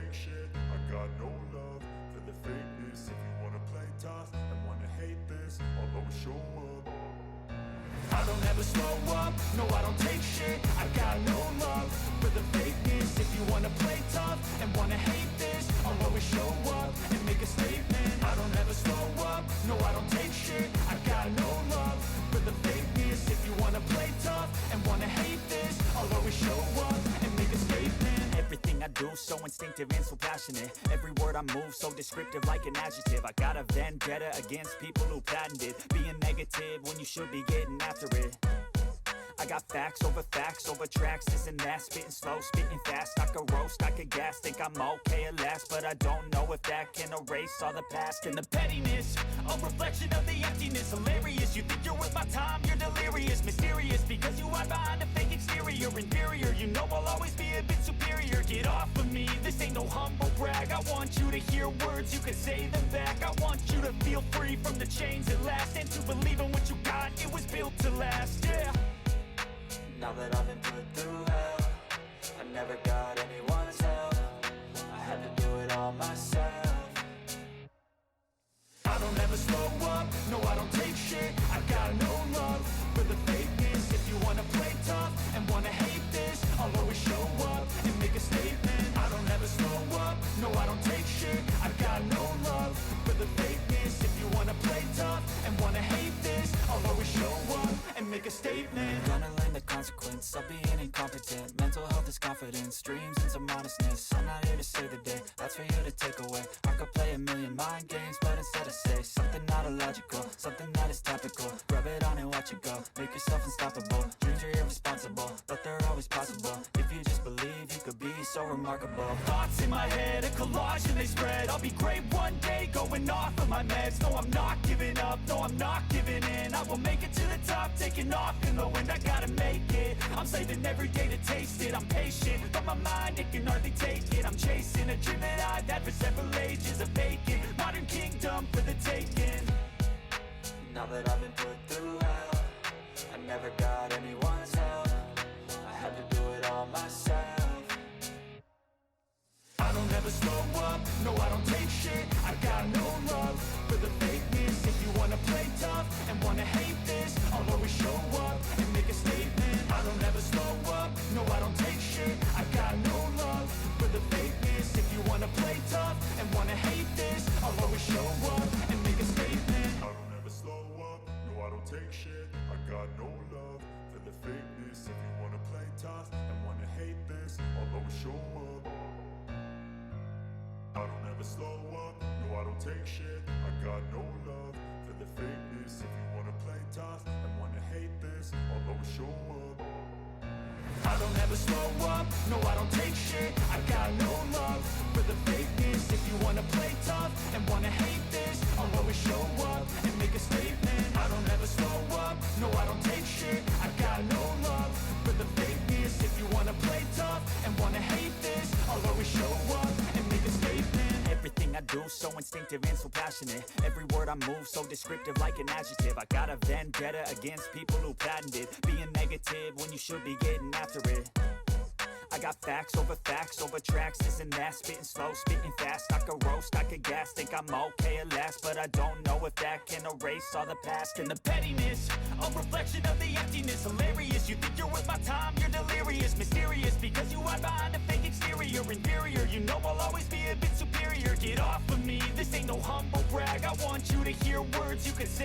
take shit. I got no love for the fakeness. If you wanna play tough and wanna hate this, I'll always show up. I don't ever slow up, no I don't take shit. I got no love for the fakeness. If you wanna play tough and wanna hate this, I'll always show up and make a statement. I don't ever slow up, no I don't take shit. I got no love for the fakeness. If you wanna play tough and wanna hate this, I'll always show up and make a statement. Everything I do so instinctive and so passionate. Every word I move so descriptive like an adjective. I got a vendetta against people who patented being negative when you should be getting after it. I got facts over tracks, this and that. Spitting slow, spitting fast. I could roast, I could gas. Think I'm okay at last, but I don't know if that can erase all the past. And the pettiness, a reflection of the emptiness. Hilarious, you think you're worth my time, you're delirious. Mysterious, because you hide behind a fake exterior. Inferior, you know I'll always be a bit superior. Get off of me, this ain't no humble brag. I want you to hear words, you can say them back. I want you to feel free from the chains at last, and to believe in what you got, it was built to last, yeah. Now that I've been put through hell, I never got anyone's help. I had to do it all myself. I don't ever slow up, no I don't take shit. I got no love for the fakeness. If you wanna play tough and wanna hate this, I'll always show up and make a statement. I don't ever slow up, no I don't take shit. I got no love for the fakeness. If you wanna play tough and wanna hate this, I'll always show up and make a statement. Gonna learn the consequence of being incompetent. Mental health is confidence, dreams and some modestness. I'm not here to save the day, that's for you to take away. I could play a million mind games, but instead I say something not illogical, something that is topical. Rub it on and watch it go, make yourself unstoppable. Dreams are irresponsible, but they're always possible. If you just believe, you could be so remarkable. Thoughts in my head, a collage and they spread. I'll be great one day, going off of my meds. No, I'm not giving up, no, I'm not giving in. I will make it to the top, taking off in the wind. I gotta make it, I'm saving every day to taste it. I'm patient, but my mind, it can hardly take it. I'm chasing a dream that I've had for several ages. A vacant, modern kingdom for the taking. Now that I've been put through hell, I never got anyone's help. I had to do it all myself. I don't ever slow up, no I don't take shit. I got no love for the fakeness. If you wanna play tough and wanna hate this, I'll always show up and make a statement. I don't ever slow up, no I don't take shit. I got no love for the fakeness. If you wanna play tough and wanna hate this, I'll always show up and make a statement. I don't ever slow up, no I don't take shit. I got no love for the fakeness. If you wanna play tough and wanna hate this, I'll always show up. I don't ever slow up, no I don't take shit. I got no love for the fakeness. If you wanna play tough and wanna hate this, I'll always show up. I don't ever slow up, no I don't take shit. I got no love for the fakeness. If you wanna play tough and wanna hate this, I'll always show up and make a statement. I don't ever slow up, no I don't take shit. I got no love for the fakeness. If you wanna play tough and wanna hate this, I'll always show up and make a statement. Everything I do so instinctive and so passionate. Every word I move so descriptive like an adjective. I got a vendetta against people who patented being negative when you should be getting after it. I got facts over tracks, this and that. Spitting slow, spitting fast. I could roast, I could gas. Think I'm okay at last, but I don't know if that can erase all the past. And the pettiness, a reflection of the emptiness. Hilarious, you think you're worth my time, you're delirious. Mysterious, because you hide behind a fake exterior. Inferior, you know I'll always be a bit superior. Get off of me, this ain't no humble brag. I want you to hear words, you can say